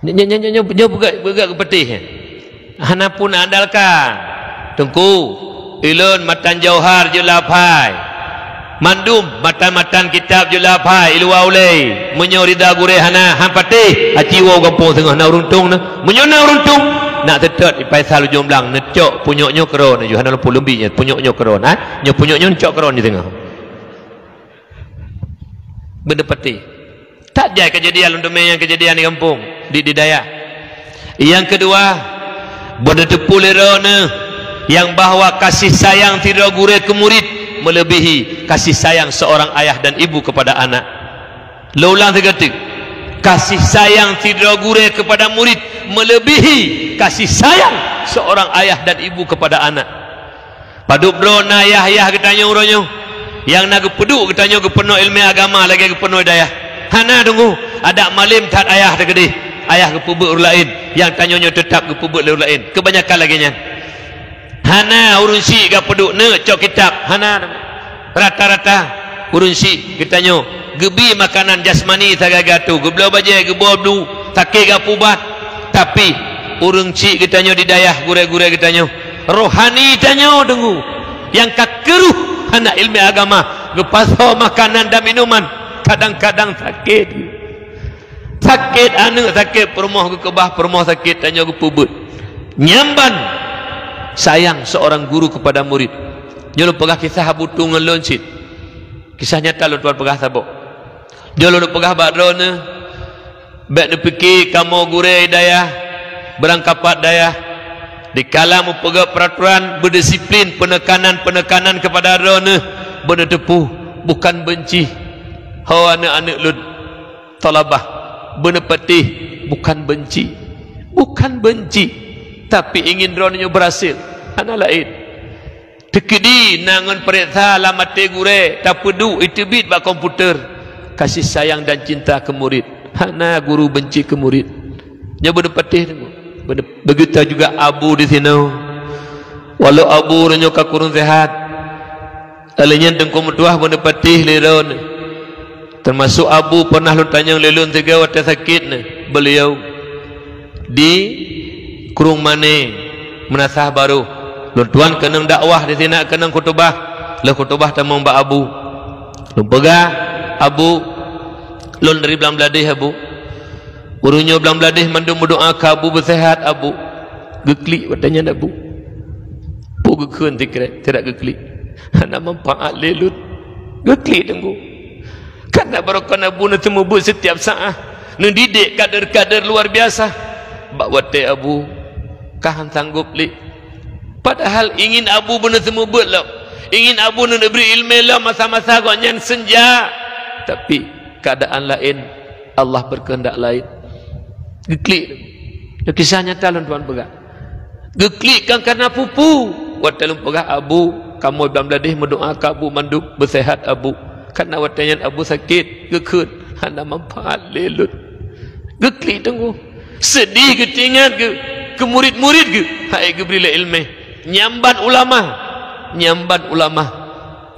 Nyo bergerak ke petih. Hana pun andalkan. Tengku, ilun matan jauhar je lapai. Mandum matan-matan kitab je lapai ilu aulai. Menyo rida gure hana han patih. Aciwo kampung tengah na uruntung na. Menyo na uruntung. Nak tetet ipai salu jomblang necok punyoknyo keron ju hana 20 lebihnya punyoknyo keron nyo punyoknyo necok keron di tengah. Benda patih. Tak jai kejadian undeme yang kejadian di kampung di Daya. Yang kedua, benda tepu lerona yang bahawa kasih sayang tidak gure ke murid melebihi kasih sayang seorang ayah dan ibu kepada anak. Laulang tergetik. Kasih sayang tidak gure kepada murid melebihi kasih sayang seorang ayah dan ibu kepada anak. Paduk drona ayah ketanya uronyo yang nak peduk ketanya ke penuh ilmu agama lagi ke penuh daya. Hana tunggu ada malim tat ayah dah gede ayah ke pubuk orang lain yang tanyanya tetap ke pubuk orang lain kebanyakan lagi nya. Hana urun si ke peduk ne cok kitab hana rata-rata urun si ketanya gebi makanan jasmani tagagatu geblo bajai gebol blu takik gapubat tapi urung cik ketanya di dayah gure-gure ketanya rohani tanya dengu yang kakeruh anak ilmu agama gepaso makanan dan minuman kadang-kadang sakit anu sakit permoh ke kebah permoh sakit tanya ke pubut nyamban sayang seorang guru kepada murid dia pegah kisah butu ngelon sit kisah nyata lu tuan pegah sabok dia lalu pegah badrona baik dia fikir kamu gure daya berangkapat daya dikala mu pegah peraturan berdisiplin penekanan kepada rona benda tepuh bukan benci hawa anak-anak lu talabah benda petih bukan benci tapi ingin ronanya berhasil anak lain tekedi nangan periksa alamat gure tak pedu itu bit bak komputer kasih sayang dan cinta ke murid. Hana guru benci ke murid. Dia benda patih. Begitu juga abu di sini. Walau abu renyo ka kurun sehat. Alanya dengkum tuah benda patih leron. Termasuk abu pernah lu tanya lelun tiga waktu sakit ne. Beliau di kurung mane menasah baru. Lu tuan kenang dakwah di sini kenang kutubah. Lu kutubah tamang ba abu. Lu pegah abu lon dari belang beladih abu urunyo belang beladih mandum berdoa ke abu bersehat abu geklik watanya abu pu gekun tidak geklik hana manfaat lelut geklik tunggu karena barokan abu na temu bu setiap saat mendidik kader-kader luar biasa bak wate abu kahan sanggup li padahal ingin abu benar temu bu lah ingin abu na beri ilmu lah masa-masa gonyan senja tapi keadaan lain Allah berkehendak lain geklik kisah nyata lawan tuan pegah geklik kan karena pupu waktu lawan pegah abu kamu dalam ladih mendoa ke abu manduk bersehat abu karena waktu abu sakit gekut hana manfaat lelut geklik tunggu sedih ketingat ke murid-murid ke hai ke beri ilmu nyamban ulama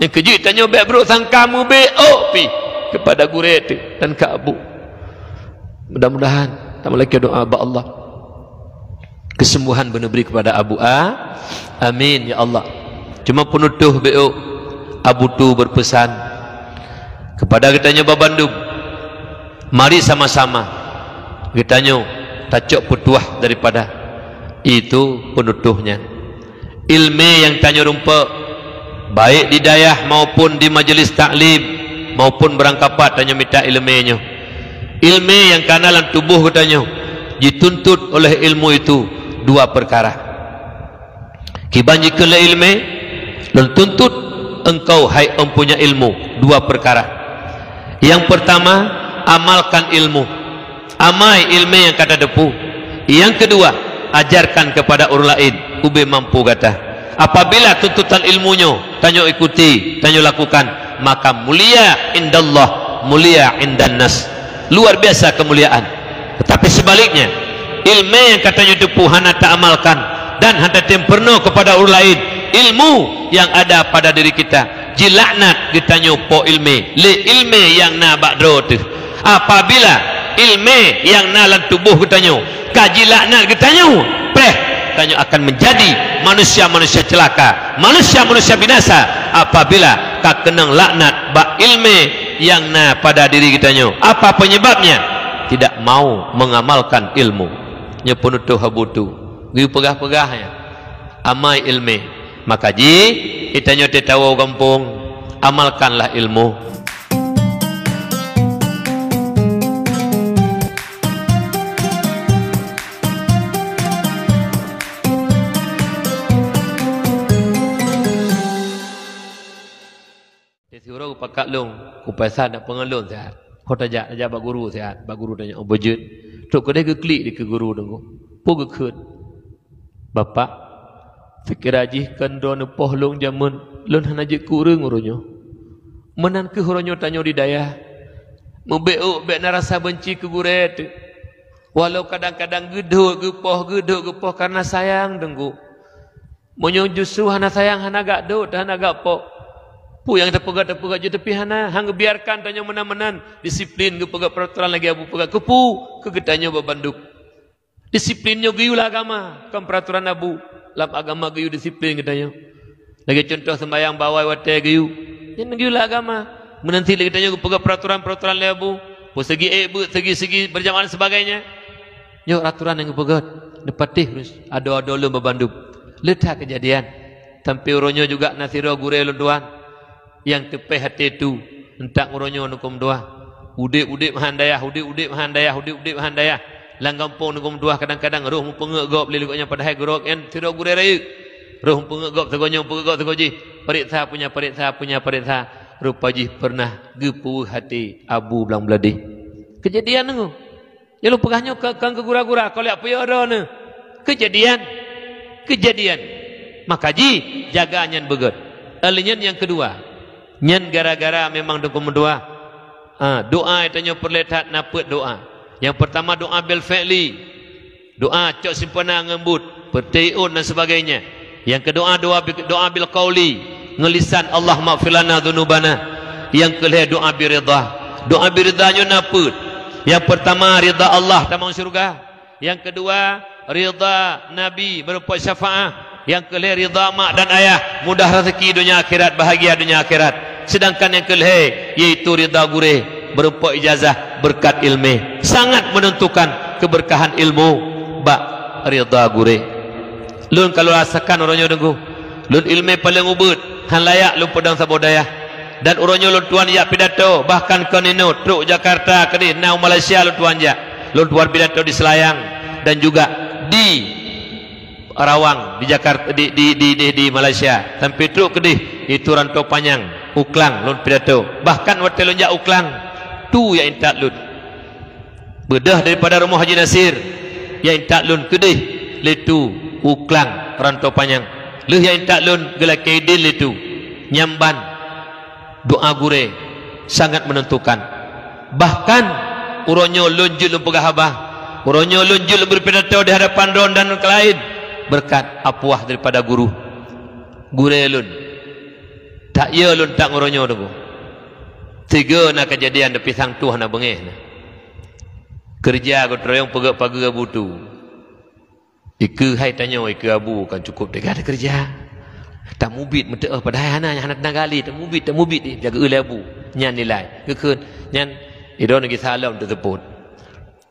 yang kejut tanya baik bro sang kamu be pi kepada guru itu dan ke abu. Mudah-mudahan tak lagi doa ba Allah kesembuhan benar beri kepada abu amin ya Allah. Cuma penutuh beo abu tu berpesan kepada kitanya babandum mari sama-sama kitanya tacok petuah daripada itu penutuhnya ilmu yang tanya rumput baik di dayah maupun di majelis taklim maupun berangkapat tanya minta ilmunya ilmu yang kanalan tubuh katanya dituntut oleh ilmu itu dua perkara kibanjikala ilmu dan tuntut engkau hai empunya ilmu dua perkara yang pertama amalkan ilmu amai ilmu yang kata depu yang kedua ajarkan kepada orang lain ube mampu kata apabila tuntutan ilmunya tanya ikuti tanya lakukan maka mulia indallah mulia indan nas luar biasa kemuliaan. Tetapi sebaliknya ilmu yang katanya depu hana tak amalkan dan hana temperno kepada orang lain ilmu yang ada pada diri kita jilaknat ditanya po ilmu le ilmu yang na bakdro tu apabila ilmu yang nalan tubuh katanya kaji laknat katanya peh katanya akan menjadi manusia-manusia celaka, manusia-manusia binasa apabila kak kenang laknat ba ilmu yang na pada diri katanya. Apa penyebabnya? Tidak mau mengamalkan ilmu nya penutuh habutu giu pegah-pegahnya amai ilmu. Maka ji itanya tetawa kampung amalkanlah ilmu. Surau pakak long kupasan nak pengalun sehat. Kau tajak bak guru sehat. Bak guru tanya obejut. Tok kedai ke klik di ke guru tengok. Po ke keut. Bapak fikir ajih kan don poh long jamun lon hanaje kurang uronyo. Menan ke uronyo tanyo di daya. Membeu bek narasa benci ke guret. Walau kadang-kadang geduk gepoh karena sayang dengku. Monyo justru hana sayang hana gak do hana gak po. Pu yang terpegat je tepi hana hang biarkan tanya menan-menan disiplin ke pegat peraturan lagi abu pegat kepu kegetanyo babanduk disiplinnya gayulah agama kan peraturan abu lam agama gayu disiplin katanya lagi contoh sembahyang bawai wate gayu yang gayulah agama menanti lagi tanya ke pegat peraturan lagi abu segi berjamaah sebagainya yo aturan yang pegat depatih ada lu babanduk letak kejadian tampi uronyo juga nasiro gure lunduan yang tepeh hati itu entak nguronyo nukum doa udip mahandayah langgampung nukum doa kadang-kadang roh pengegop leluknya padahal gerok en tiro gure rayu roh pengegop tegonyo pengegop tegoji periksa punya rupaji pernah gepu hati abu belang beladi kejadian nengu ya lu pegahnya kang ke gura-gura kalau apa ya ada ne kejadian maka ji jaga nyan beget alinyan yang kedua nyan gara-gara memang dukum doa. Doa itanya perletat napet doa. Yang pertama doa bil fi'li. Doa cok simpana ngembut, pertiun dan sebagainya. Yang kedua doa bil qauli, ngelisan Allah maghfir lana dzunubana. Yang kedua doa bi ridha. Doa bi ridhanya napet. Yang pertama ridha Allah tamang syurga. Yang kedua ridha Nabi berupa syafaat. Yang kedua ridha mak dan ayah, mudah rezeki dunia akhirat, bahagia dunia akhirat. Sedangkan yang kelih yaitu ridha gurih berupa ijazah berkat ilmu sangat menentukan keberkahan ilmu bak ridha gurih. Lun kalau rasakan orangnya dengku lun ilmu paling ubud han layak lun pedang sabodaya dan orangnya lun tuan ya pidato bahkan ke nino truk Jakarta ke di nau Malaysia lun tuan pidato di Selayang dan juga di Rawang di Jakarta di Malaysia sampai truk kedih itu rantau panjang uklang lun pidato bahkan waktu lun jak uklang tu yang intak lun bedah daripada rumah Haji Nasir yang intak lun kedih letu uklang rantau panjang leh yang intak lun gelak kaidin letu nyamban doa gure sangat menentukan bahkan uronyo lunjul lun pegahabah uronyo lunjul berpidato di hadapan ron dan lain berkat apuah daripada guru lun tak ya lun tak nguronyo tu tiga nak kejadian depi sang tuah nak bengeh kerja ko troyong pegak pagi abu tu iku hai tanya iku abu kan cukup dekat ada kerja tak mubit mete padahal hana hana nagali tak mubit jaga ule abu nyan nilai kekeun nyan idon gi salam tu teput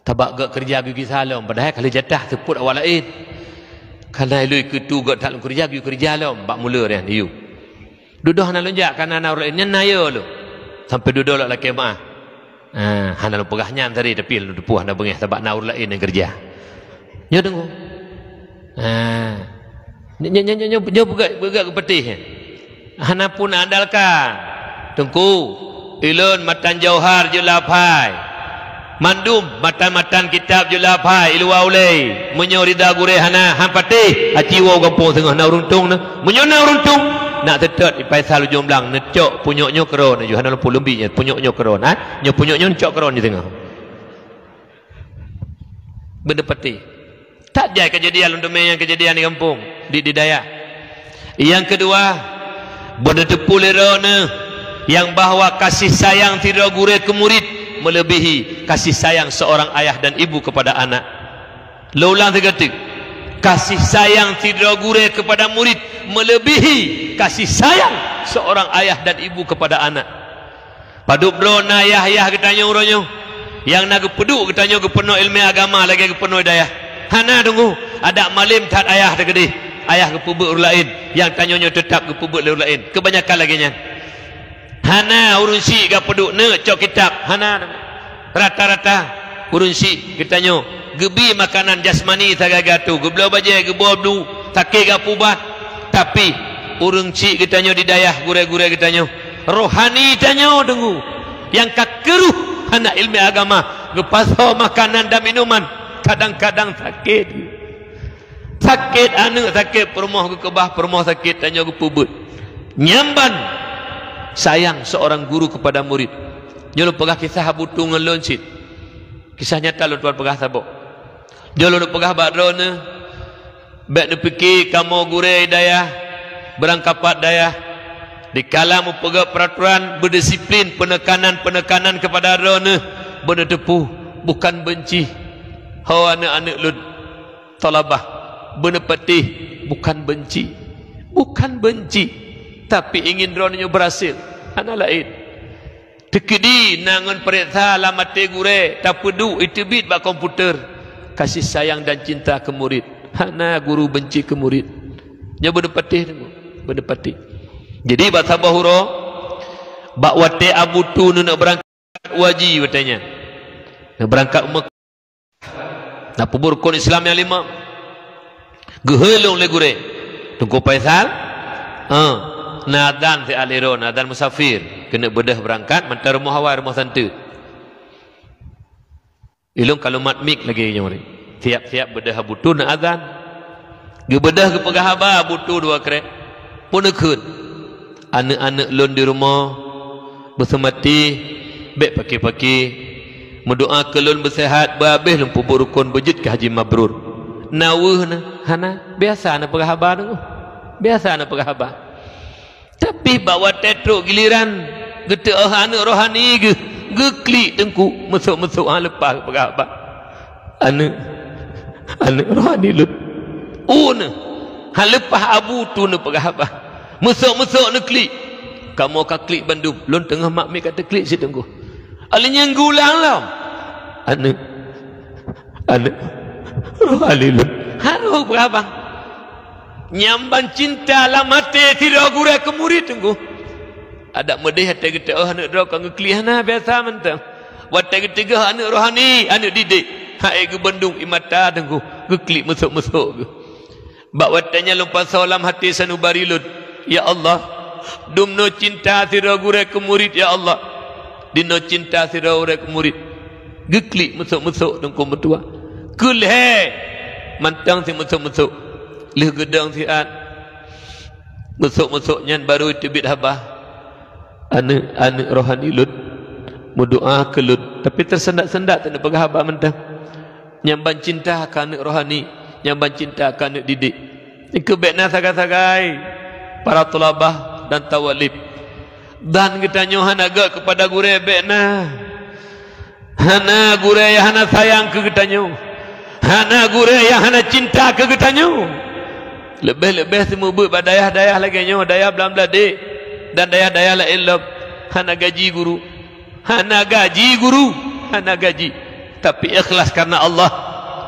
tabak gak kerja gi salam padahal kali jatah teput awal lain karena lu ikut tu gak tak kerja lah bak mula dia you duduk hana lonjak karena ana lain nyan nayo lu sampai duduk lah laki maah hana lu pegah nyan tadi tapi lu depuh hana bengeh sebab naur lain yang kerja nyo dengu nyo begak ke petih hana pun andalkan tengku ilun matan jauhar je lapai mandum matan-matan kitab je lapai ilwa ulai menyorida gure hana hampati aciwo kampung tengah na runtung na menyona runtung nak tetet ipai salu jomblang necok punyoknyo keron ju hana lumpur lembinya punyoknyo keron nyo punyoknyo necok keron di tengah berdepati tak jai kejadian undeme yang kejadian di kampung di daya yang kedua berdetepu lerone yang bahwa kasih sayang tidak gure ke murid melebihi kasih sayang seorang ayah dan ibu kepada anak. Laulang terkata, kasih sayang tidak gure kepada murid melebihi kasih sayang seorang ayah dan ibu kepada anak. Paduk drona ayah ketanya uronyo, yang nak peduk ketanya ke penuh ilmu agama lagi ke penuh daya. Hana tunggu, ada malim tak ayah tergede, ayah ke pubuk lain, yang tanyanya tetap ke pubuk lain. Kebanyakan lagi nya. Hana urun si ga peduk ne cok kitab. Hana rata-rata urun si kitanya gebi makanan jasmani tagaga tu, geblo baje gebo blu take ga pubat. Tapi urun si kitanya di dayah gure-gure kitanya rohani tanya dengu yang kakeruh anak ilmu agama gepaso makanan dan minuman kadang-kadang sakit. Sakit anu sakit permoh ke kebah permoh sakit tanya ke pubut. Nyamban sayang seorang guru kepada murid. Jolo pegah kisah butu ngelon sit. Kisah nyata lo tuan pegah sabok. Jolo lo pegah badrone. Bek ne fikir kamu gure daya berangkapat daya. Dikala mu pegah peraturan berdisiplin penekanan kepada drone berdepu bukan benci. Hawa anak-anak lu talabah benepatih bukan benci. Bukan benci. Tapi ingin dronnya berhasil. Anak lain. Tekedi nangon perintah lamate gure tapedu itu bit bak komputer. Kasih sayang dan cinta ke murid. Hana guru benci ke murid. Nya berdepatih berdepatih. Jadi bak sabahuro bak wate abutu nak berangkat waji katanya. Nak berangkat Mekah. Nak pubur kon Islam yang 5. Gehelong le gure. Tunggu Faisal. Nadan si aliro, nadan musafir kena bedah berangkat mantar rumah awal rumah santu ilung kalau matmik lagi nyori siap-siap bedah butuh nak azan ge bedah ke pegah haba butuh 2 krek pun ekun anak-anak lon di rumah bersemati bek pagi-pagi mendoa ke lon bersehat berhabis lon pubur rukun berjud ke haji mabrur nawuh na hana biasa na pegah haba tu biasa na pegah haba. Tapi bawa tetruk giliran gete anak rohani ge klik tengku mesuk-mesuk lepas pegah apa anak rohani lut lepas abu tu ne pegah apa mesuk-mesuk ne klik kamu ka klik bandung lon tengah mak mi kata klik si tengku alinya ngulang lam anak rohani lut haru pegah apa nyamban cinta lah mati tidak gura ke murid tunggu ada medih hati kita anak drok kang kelihana biasa mentang wate ketiga anak rohani anak didik hai ke Bandung imata tunggu ke klik mesuk-mesuk ke bak watanya lupa salam hati sanubari lut ya Allah dumno cinta tidak gura ke murid ya Allah dino cinta tidak gura ke murid ke klik mesuk-mesuk tunggu metua kulhe mantang si mesuk-mesuk leh gedang siat mesuk-mesuk nyan baru tibit habah anak rohani lut berdoa ke lut tapi tersendak-sendak tak nak pegah habah mentang nyamban cinta ke anak rohani nyamban cinta ke anak didik ke bekna sagai-sagai para tulabah dan tawalib dan kita nyohan agak kepada gure bekna hana gure yang hana sayang ke kita nyoh hana gure yang hana cinta ke kita nyoh lebih-lebih semua buat dayah-dayah lagi nyo dayah belam-belam dik dan dayah-dayah lain lab hana gaji guru hana gaji tapi ikhlas karena Allah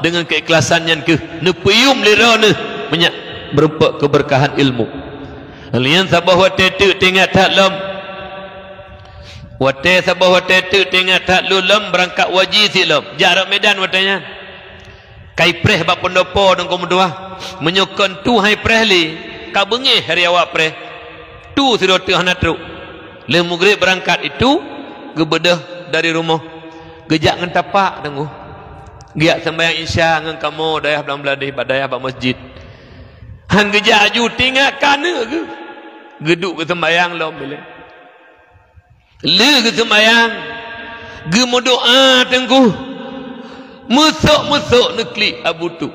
dengan keikhlasan yang ke nepuyum lirana banyak berupa keberkahan ilmu lian sabah wate tu tengah tak lam wate sabah wate tu tengah tak lam berangkat waji silam jarak medan watanya kai preh bak pendopo dong komdoa menyokon tu hai preh li ka bengih hari awak preh tu siro teh hana truk le maghrib berangkat itu gebedah dari rumah gejak ngan tapak tenggu giak sembahyang isya ngan kamu dayah belam-belam dayah bak masjid hang gejak ju tinggal kana ke geduk ke sembahyang lom bila le ke sembahyang ge doa tenggu mesuk-mesuk ne klik abu tu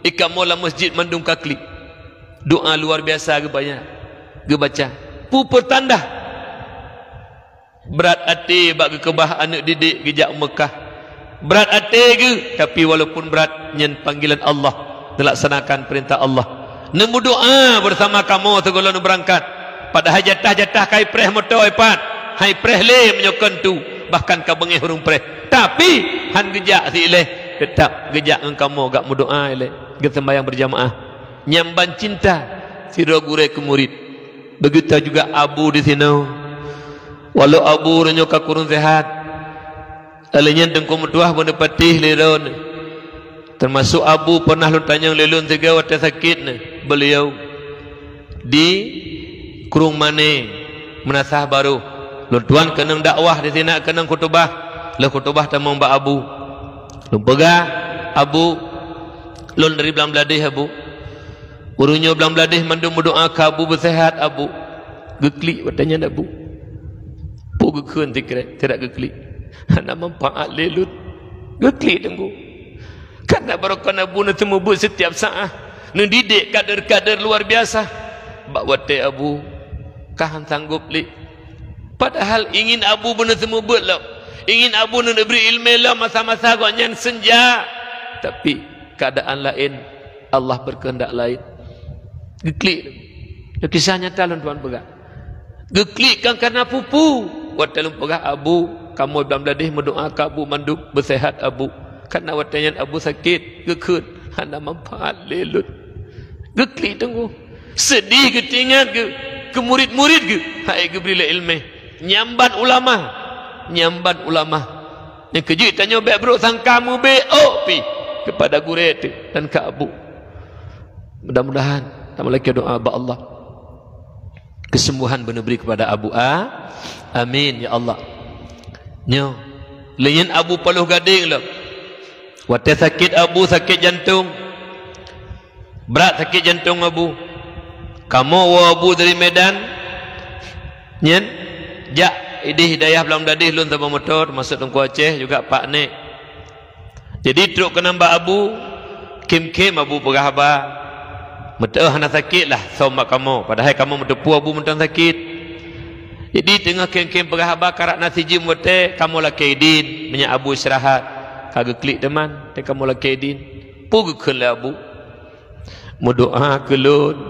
ikan mola masjid mandung ka klik doa luar biasa ke banyak ke baca pu pertanda berat hati bak kebah anak didik gejak Mekah. Berat hati ke, tapi walaupun berat nyen panggilan Allah, melaksanakan perintah Allah. Nemu doa bersama kamu segala nu berangkat. Pada hajatah-jatah kai preh motor ipat, hai preh le menyokon tu, bahkan ka bengih hurung preh. Tapi han gejak si ileh, tetap gejak ngan kamu gak mu doa ileh, ge sembahyang berjamaah. Nyamban cinta sira gure ke murid. Begitu juga abu di sini. Walau abu renyo ka kurun sehat, alenya dengku mutuah pun patih leron. Termasuk abu pernah lu tanya lelun tiga waktu sakit beliau di kurung mane menasah baru. Lu tuan kenang dakwah di sini kenang khutbah. Lu khutbah tamang ba abu. Lu pegah abu lun dari Bangladesh abu. Urunyo Bangladesh mandum doa ka abu bersehat abu. Geklik bertanya abu. Pukul tidak geklik. Hanya manfaat lelut. Geklik tunggu. Karena barokah abu nanti mebut setiap saat. Mendidik kader-kader luar biasa. Bawa te abu. Kahan sanggup li. Padahal ingin abu benar semua buat lah. Ingin abu nak beri ilmu lah masa-masa gaknya senja. Tapi keadaan lain. Allah berkehendak lain. Geklik. Kisah nyata tuan pegang. Geklikkan karena pupu. Watalum pegah abu, kamu Bangladesh mendoa abu manduk bersehat abu. Karena watanya abu sakit, gekut, hana manfaat lelut. Geklik tunggu. Sedih ke tingat ke murid-murid ke. Hai ke berilah ilmu. Nyamban ulama. Yang kejut tanya baik bro sang kamu pi kepada guru itu dan ke abu. Mudah-mudahan tak lagi doa ba Allah. Kesembuhan beri kepada Abu A. Amin ya Allah. Nyo, lenyen Abu Paluh Gading lah. Waktu sakit Abu sakit jantung. Berat sakit jantung Abu. Kamu wa Abu dari Medan. Nyen, jak idih hidayah belam dadih lun sama motor masuk Tengku Aceh juga Pak Nek. Jadi truk kena mbak Abu, kim Abu berhabar. Metah hana sakit lah sama kamu. Padahal kamu mentepu abu mentang sakit. Jadi tengah kem-kem berhabar karak nasi jim wate kamu lah kaidin menyak abu istirahat. Kagak klik teman, te kamu lah kaidin. Pugu kena abu. Mendoa kelun.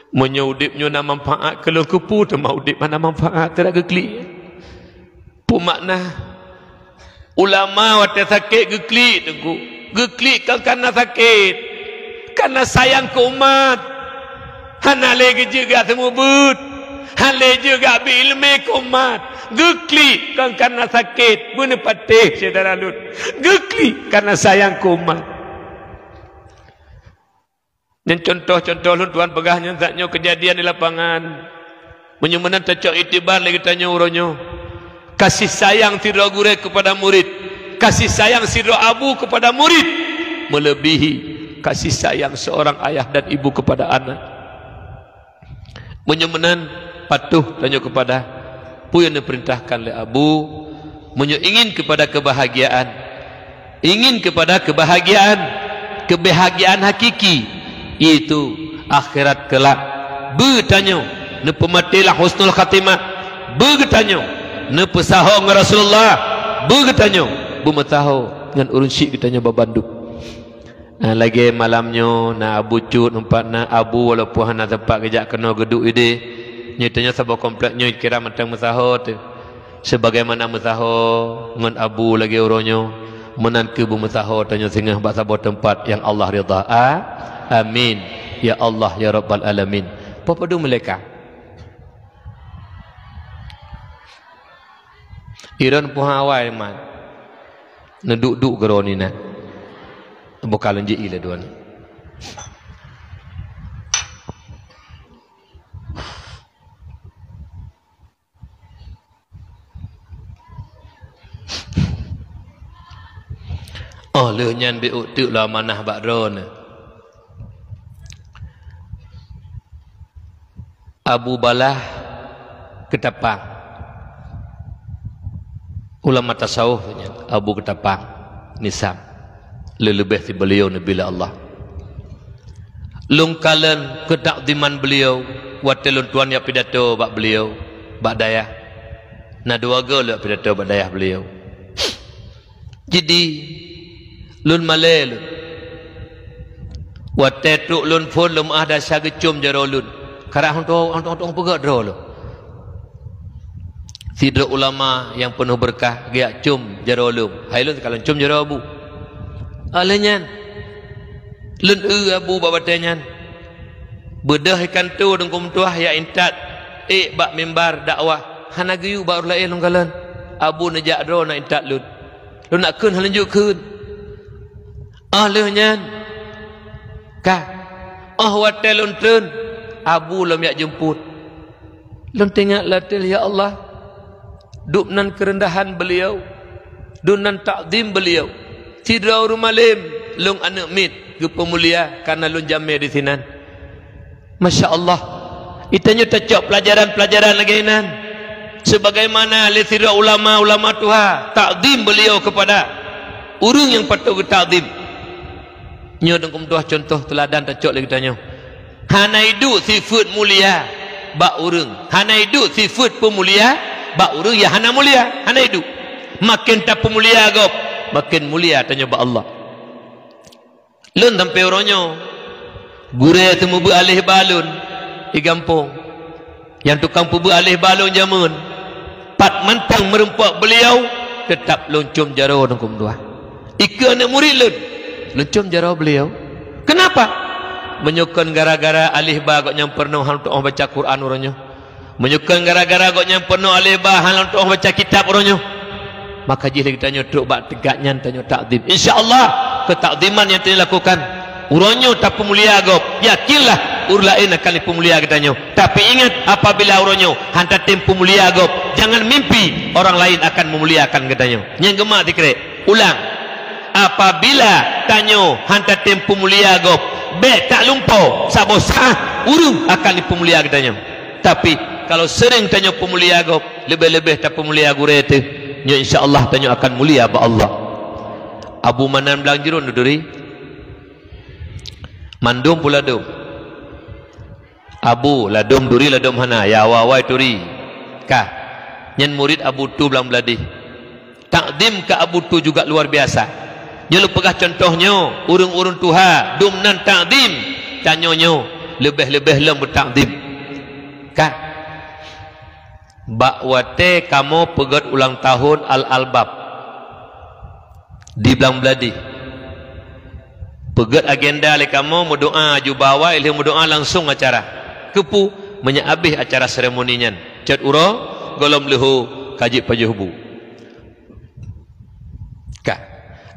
Menyaudip nyuna manfaat kelun kepu tema udip mana manfaat tidak geklik. Pu makna ulama wate sakit geklik tengku. Geklik kan karena sakit. Karena sayang ke umat. Hana lagi juga semua but. Hana juga bilme ke umat. Gekli kan karena sakit. Guna patih saudara lut. Gekli karena sayang ke umat. Dan contoh-contoh lu tuan pegahnya taknya kejadian di lapangan. Menyumenan tacok itibar lagi tanya uronyo. Kasih sayang sira guru kepada murid. Kasih sayang sira abu kepada murid. Melebihi kasih sayang seorang ayah dan ibu kepada anak. Menyemenan patuh tanya kepada pu yang diperintahkan oleh abu. Ingin kepada kebahagiaan. Ingin kepada kebahagiaan. Kebahagiaan hakiki. Itu akhirat kelak. Bertanya. Ne pematilah husnul khatimah. Bertanya. Ne pesaho dengan Rasulullah. Bertanya. Bermetaho dengan urun syik kitanya babanduk. Nah, lagi malamnya na abu cut empat na abu walaupun hana tempat kejak kena geduk ide nyatanya sebab kompleknya kira mentang mesaho tu sebagaimana mesaho dengan abu lagi uronyo menan ke bu mesaho tanya singah bak sabot tempat yang Allah ridha. Amin ya Allah ya rabbal alamin. Apa du mereka iran puhawai man neduk-duk geroni na bukan lanjut ilah dua ni. Oh lehnyan bi utuk lah manah bakron. Abu Balah Ketapang. Ulama tasawuf Abu Ketapang Nisam. Lebih si beliau Nabi Allah. Lungkalan ketakdiman beliau. Watilun tuan yang pidato bak beliau. Bak daya. Nah dua gol pidato badayah beliau. Jadi lun malay lun. Wate truk lun pun lum ada sagecum jaro lun. Karena orang pegat draw lo. Sidra ulama yang penuh berkah giak cum jaro lum. Hai lun kalau cum jaro abu. Alenyan. Lun abu babatenyan. Bedah ikan tu dengkum tuah ya intat. Bak mimbar dakwah. Hana giyu baru lain lun kalan. Abu najak draw na intat lun. Lun nak kun halanjuk kun. Alenyan. Kah. Wate lun trun. Abu lam yak jemput. Lun tengok latil ya Allah. Duk nan kerendahan beliau. Duk nan takdim beliau. Sidra rumah lim. Lung anak mit. Gupa mulia. Karena lun jamir di sinan. Masya Allah. Itanya tercok pelajaran-pelajaran lagi nan. Sebagaimana sidra ulama-ulama Tuhan. Takdim beliau kepada urung yang patut takdim. Nyo dengkum Tuhan contoh teladan tercok lagi tanya. Hana hidup sifat mulia bak urung. Hana hidup sifat pemulia bak urung ya hana mulia. Hana hidup. Makin tak pemulia agop, makin mulia tanya bak Allah. Lun sampai orangnya gure temu beralih balun di kampung. Yang tukang beralih balun jamun. Pat mantang merempak beliau tetap loncom jaro dengkum Tuhan. Ika anak murid lun. Loncom jaro beliau. Kenapa? Menyukan gara-gara alih ba gok nyam perno hang untuk baca Quran orangnya. Menyukan gara-gara gok nyam perno alih ba hang untuk baca kitab orangnya. Maka jih kita tanya truk bak tegaknya tanya takdim. Insya-Allah ketakdiman yang dilakukan orangnya tak pemulia gop. Yakinlah ur lain akan pemulia katanya. Tapi ingat apabila orangnya hantar tim pemulia gop, jangan mimpi orang lain akan memuliakan katanya. Yang gemak dikrek. Ulang. Apabila tanyo hantar tim pemulia gop, tak lumpau sabo sah urung akan dipemulia katanya. Tapi kalau sering tanya pemulia gop, lebih-lebih tak pemulia gure tu, nya insyaallah tanya akan mulia ba Allah. Abu Manan belang jerun duri. Mandum pula dum. Abu ladum duri ladum hana ya wawai duri. Kah nyen murid Abu tu belang beladi. Takdim ke Abu tu juga luar biasa. Nyo pegah contohnya urung-urung Tuhan dum nan takdim tanyonyo lebih-lebih lem bertakdim. Kah bakwate kamu pegat ulang tahun al-albab di belang beladi. Pegat agenda le kamu berdoa jubawa ilih berdoa langsung acara. Kepu menyabih acara seremoninya. Cat uro golom lehu kaji pajuhbu.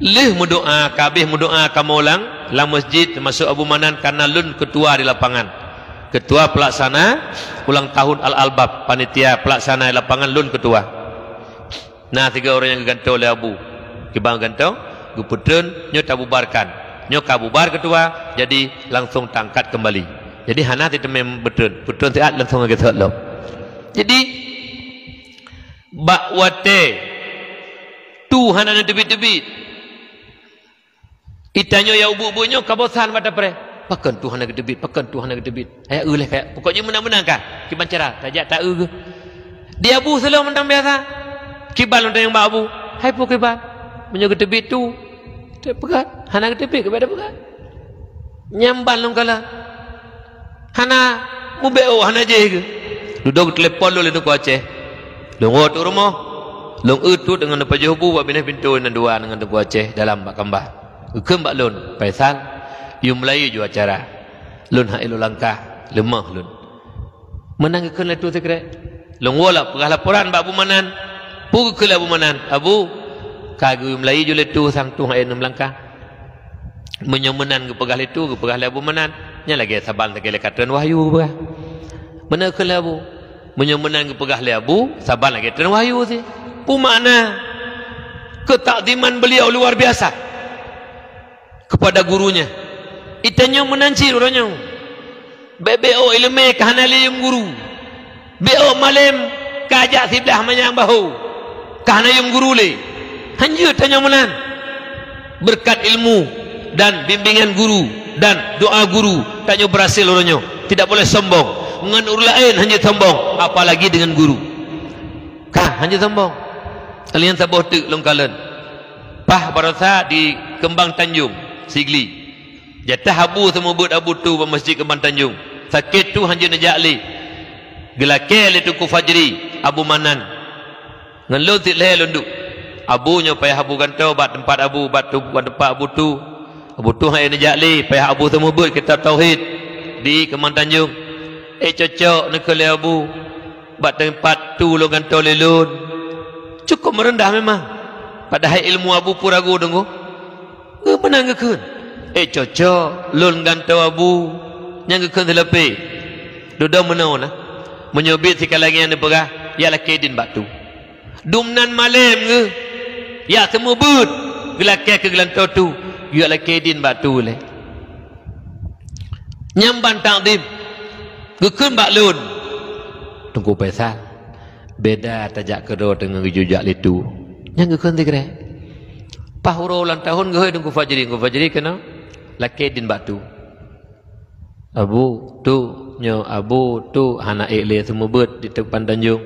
Lih mendoa, kabih mendoa kamu ulang la masjid termasuk Abu Manan karena lun ketua di lapangan. Ketua pelaksana ulang tahun Al-Albab, panitia pelaksana di lapangan lun ketua. Nah, 3 orang yang gantau oleh Abu. Kibang gantau, guputun nyo tabubarkan. Nyo kabubar ketua, jadi langsung tangkat kembali. Jadi hana tidak membetun, putun tiat langsung lagi lo. Jadi bakwate tu hana tebit-tebit. Itanya ya ubu-ubunya kabosan pada pre. Pakan Tuhan nak debit, pakan Tuhan nak debit. Ayat uleh kayak pokoknya menang-menang kah? Kiban cara, tajak tak ke. Dia Abu selalu menang biasa. Kibal untuk yang Abu. Hai pu kibal. Menjaga debit tu. Tak pegat. Hana debit kepada pegat. Nyamban long kala. Hana mubeo hana je ke. Duduk telefon lu le tu ko Aceh. Lungo tu rumah. Long tu dengan pajubu buat binah pintu nan dua dengan tu Aceh dalam bak kambah. Ukem bak lun Faisal yu Melayu ju acara lun hailu langkah lemah lun menang ke tu sekret lun wala pegah laporan bak Abu Manan pu ke Abu Manan Abu kagu Melayu ju letu sang tu hai 6 langkah menyomenan ke pegah letu ke pegah Abu Manan nya lagi saban lagi lekatan wahyu pegah mana ke Abu menyomenan ke pegah Abu saban lagi lekatan wahyu si pu makna ketakdiman beliau luar biasa kepada gurunya. Itanya menancir orangnya. BBO ilmu kahana lium guru. BO malam kajak siblah manyang bahu. Kahana yum guru le. Hanya tanya menan. Berkat ilmu dan bimbingan guru dan doa guru tanya berhasil orangnya. Tidak boleh sombong. Dengan orang lain hanya sombong, apalagi dengan guru. Kah hanya sombong. Kalian sabuh tu longkalan. Pah barasa di Kembang Tanjung, Sigli. Jatah abu semua buat abu tu di Masjid Kembang Tanjung. Sakit tu hanya najak li. Gelakil itu ku Fajri, Abu Manan. Ngelun sit leh lunduk. Abunya payah abu gantau bat tempat abu, bat tu bat tempat abu tu. Abu tu hanya najak li, payah abu semua buat kitab tauhid di Kembang Tanjung. Cocok nak le abu. Bat tempat tu lo gantau lelun. Cukup merendah memang. Padahal ilmu abu pun ragu tunggu. Ke menang ke kun? Cocok lun gantau abu. Yang ke kun terlepi. Duduk menau lah. Menyobit sekali lagi yang diperah. Ialah kedin batu. Dumnan malam ke? Ya semua but. Gelakir ke gelantau tu. Ialah kedin batu le. Nyamban takdim. Kekun bak lun. Tunggu pesal. Beda tajak kedua dengan jujak itu. Yang kekun tikre. Pahuro ulang tahun ke tunggu Fajri. Tunggu Fajri kena. Laki din batu. Abu tu. Nyo abu tu. Anak ikli semua ber di depan Tanjung.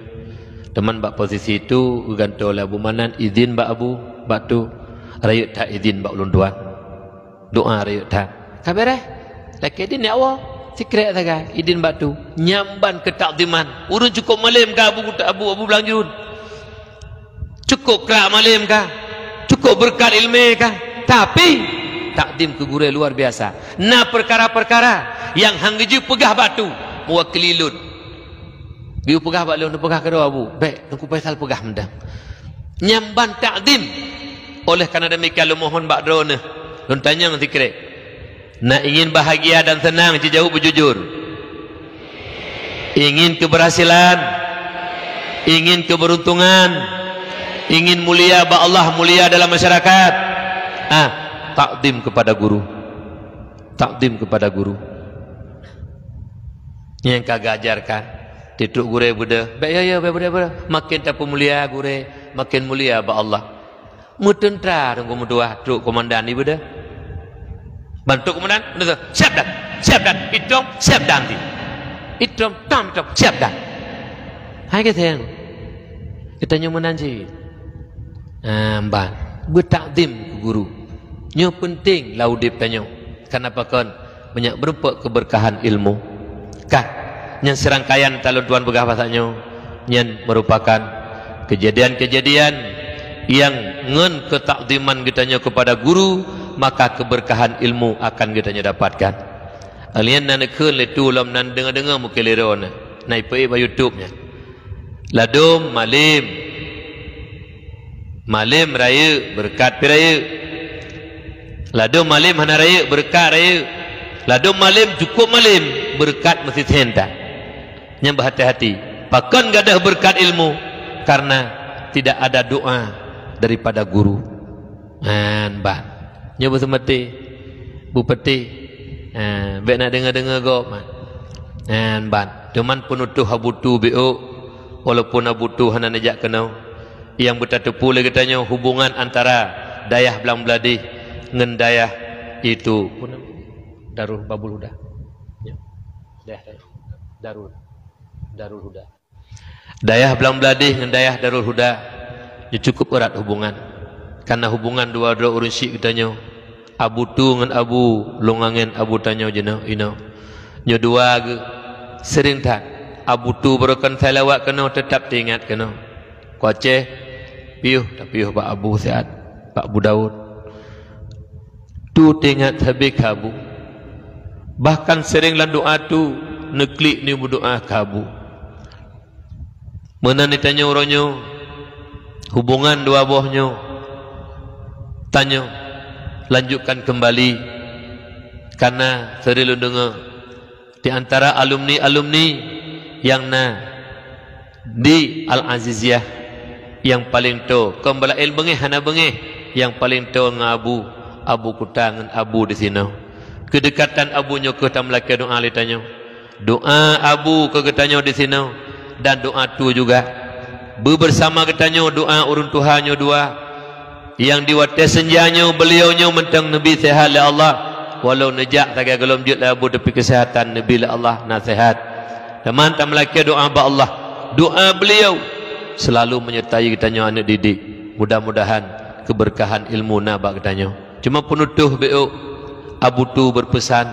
Teman bak posisi tu. Gantung oleh Abu Manan. Izin bak abu. Batu. Rayut tak izin bak ulun tuan. Doa rayut tak. Kabar laki din ya Allah. Sikret saja. Izin batu. Nyamban ke takdiman. Urun cukup malam kah abu belanjun. Cukup kerak malam kah? Cukup berkat ilmu kah? Tapi takdim ke guru luar biasa. Nah perkara-perkara yang hanggeju pegah batu mewakili lun. Dia pegah bak lun, pegah kedua abu. Baik, aku pasal pegah mendang. Nyamban takdim. Oleh kerana demikian lu mohon bak drone. Lun tanya nanti kira. Nak ingin bahagia dan senang, jauh berjujur. Ingin keberhasilan, ingin keberuntungan, ingin mulia ba Allah, mulia dalam masyarakat. Takdim kepada guru. Takdim kepada guru. Yang kagak ajarkan. Titruk gure buda. Baik ya buda. Makin tak mulia gure, makin mulia ba Allah. Mutentra tunggu mudua truk komandan ni buda. Bantu komandan, siap dan. Hitung, siap dan. Hitung, siap dan. Hai kita kita nyumanan je. Mbak, bertakdim ke guru. Nyo penting laudip tanyo. Kenapa kan banyak berempat keberkahan ilmu. Kan yang serangkaian talon tuan begah pasaknya yang merupakan kejadian-kejadian yang ngen ketakdiman kitanya kepada guru, maka keberkahan ilmu akan kitanya dapatkan. Alien nan keun le tu lam nan dengar-dengar mukeliron nai pe ba YouTube-nya. Ladum malim raya berkat piraya. Ladum malim hana raya berkat raya. Ladum malim cukup malim berkat mesti henta. Yang berhati-hati. Pakan gadah berkat ilmu karena tidak ada doa daripada guru. Mbak. Nyoba semati bupati. Baik nak dengar-dengar kau. Mbak. Cuman penutuh abutu BO. Walaupun abutu hana najak kenal. Yang bertatupu lagi tanya hubungan antara dayah belang beladih dengan dayah itu Darul Babul Huda. Ya. Darul Huda. Dayah belang beladih dengan dayah Darul Huda. Dia cukup erat hubungan. Karena hubungan dua-dua urun syik katanya. Abu tu dengan abu longangen abu tanya jena ino. Nyo dua ke sering tak abu tu berakan salawat kena tetap diingat kena. Kuaceh piuh tak piuh Pak Abu sehat Pak Abu Daud. Tu ingat habis kabu. Bahkan sering lan doa tu neklik ni berdoa kabu. Mana ni tanya orangnya hubungan dua buahnya. Tanya lanjutkan kembali karena sering lu dengar di antara alumni yang di Al-Aziziyah yang paling to kembali ilmu hana bengih yang paling to ngabu abu kutang abu di sini kedekatan abunya ke tamlaki doa litanya doa abu ke getanya di sini dan doa tu juga bersama getanya doa urun Tuhannya dua yang diwate senjanya beliaunya mentang Nabi sehat la Allah walau nejak tak gelom jut la abu tapi kesehatan Nabi la Allah nasihat teman tamlaki doa ba Allah doa beliau selalu menyertai kitanya anak didik. Mudah-mudahan keberkahan ilmu nabak kitanya. Cuma penutuh BO Abu Tu berpesan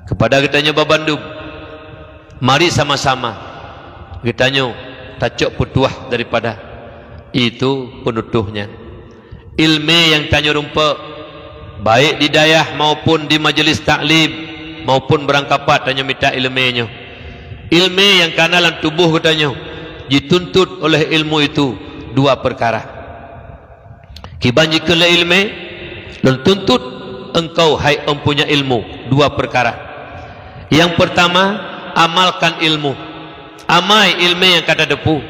kepada kitanya Babandung, mari sama-sama kitanya tacok petuah daripada itu penutuhnya. Ilmu yang tanya rumpa baik di dayah maupun di majlis taklim maupun berangkapat tanya minta ilmunya. Ilmu yang kanalan tubuh katanya dituntut oleh ilmu itu dua perkara. Kiban jika le ilmu dan tuntut engkau hai empunya ilmu dua perkara. Yang pertama, amalkan ilmu. Amai ilmu yang kata depu.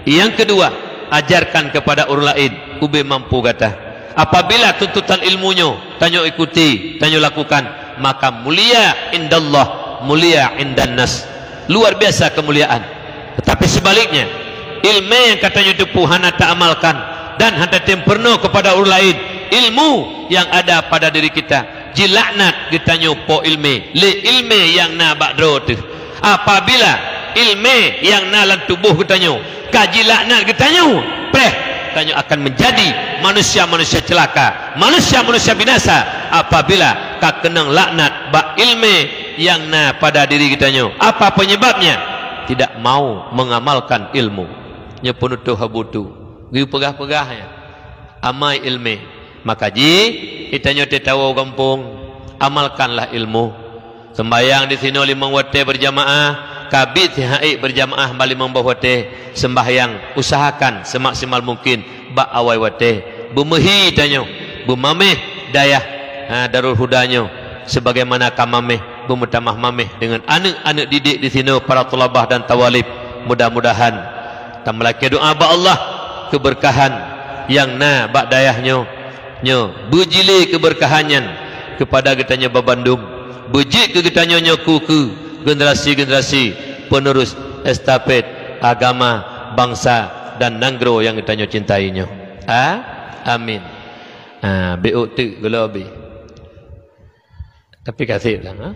Yang kedua, ajarkan kepada orang lain. Ube mampu kata. Apabila tuntutan ilmunya tanyo ikuti, tanyo lakukan, maka mulia indallah, mulia indan nas. Luar biasa kemuliaan. Tetapi sebaliknya, ilmu yang katanya depu hana tak amalkan dan hana temperno kepada orang lain, ilmu yang ada pada diri kita jilaknat kita nyopo ilmu le ilmu yang na bakdro tu. Apabila ilmu yang na dalam tubuh kita nyo kajilaknat kita nyo preh kita akan menjadi manusia-manusia celaka, manusia-manusia binasa apabila ka kenang laknat bak ilmu yang na pada diri kita nyo. Apa penyebabnya? Tidak mau mengamalkan ilmu. Nya penutuh habutu giu pegah-pegahnya amai ilmu. Maka kita nyote tahu kampung, amalkanlah ilmu. Sembahyang di sini 5 waktu berjamaah, kabit hai berjamaah bali membah waktu. Sembahyang usahakan semaksimal mungkin bak awai waktu. Bumehi tanyo, bumameh dayah Darul Hudanyo sebagaimana kamameh bumetamah mameh dengan anak-anak didik di sini para tulabah dan tawalib. Mudah-mudahan tamalaki doa ba Allah keberkahan yang na bak dayahnya bujili keberkahannya kepada kitanya Babandung, bujik ke kitanya nyoku ke generasi-generasi penerus estafet agama bangsa dan nanggro yang kitanya cintainya. Amin. BO tu gelobi. Tapi kasih lah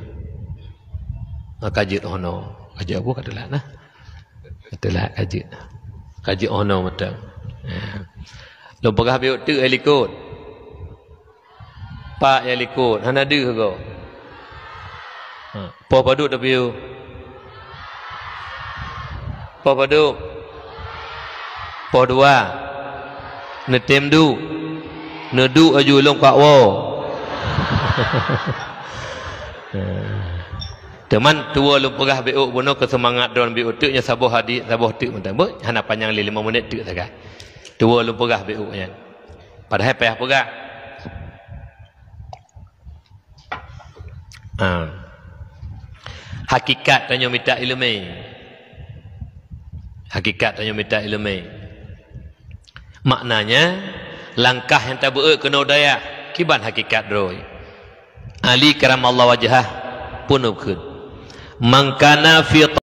kaji ono, kaji aku katalah nah. Katalah kaji ono mata. Lo pegah BO tu helikot. Pak yang likut, hana ada ke kau? Pau paduk tapi you. Pau paduk. Pau dua. Netem du. Nedu aju long pak wo. Teman tua lu pegah BO bono kesemangat dalam BO tu nya sabuh hadi sabuh tu mentang. Hana panjang 5 minit tu saja. Tua lu pegah BO nya. Padahal payah pegah. Hakikat tanya minta ilmu. Hakikat tanya minta ilmu. Maknanya langkah yang tak beuk kena daya kiban hakikat roy. Ali karamallahu wajhah punukun. Man kana fi